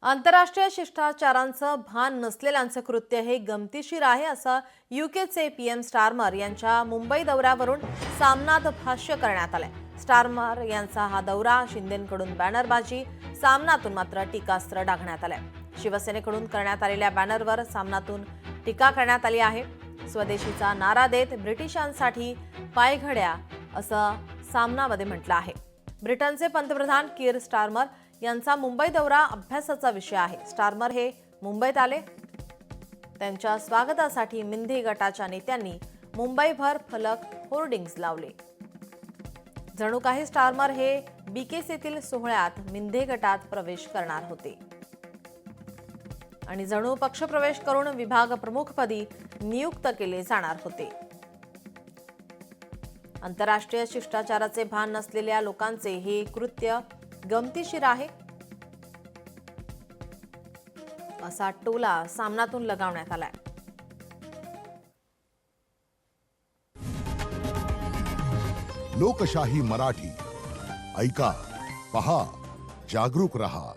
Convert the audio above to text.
आंतरराष्ट्रीय शिष्टाचारांचं भान नसलेल्यांचं कृत्य हे गमतीशीर आहे असं यूकेचे पीएम स्टारमर यांच्या मुंबई दौऱ्यावरून सामनात भाष्य करण्यात आलंय। स्टारमर यांचा हा दौरा शिंदेंकडून बॅनरबाजी, सामनातून मात्र टीकास्त्र डागण्यात आलंय। शिवसेनेकडून करण्यात आलेल्या बॅनरवर सामनातून टीका करण्यात आली आहे। स्वदेशीचा नारा देत ब्रिटिशांसाठी पायघड्या असं सामनामध्ये म्हटलं आहे। ब्रिटनचे पंतप्रधान कीर स्टारमर यांचा मुंबई दौरा अभ्यासाचा विषय आहे। स्टारमर हे मुंबईत आले, त्यांच्या स्वागतासाठी मिंधी गटाच्या नेत्यांनी मुंबईभर फलक होर्डिंग्ज लावले। जणू काही स्टारमर हे बीकेसीतील सोहळ्यात मिंधी गटात प्रवेश करणार होते आणि जणू पक्षप्रवेश करून विभाग प्रमुखपदी नियुक्त केले जाणार होते। आंतरराष्ट्रीय शिष्टाचाराचे भान नसलेल्या लोकांचे हे कृत्य गमतीशीर आहे असा टोला सामनातून लगावण्यात आलाय। लोकशाही मराठी ऐका, पहा, जागरूक रहा।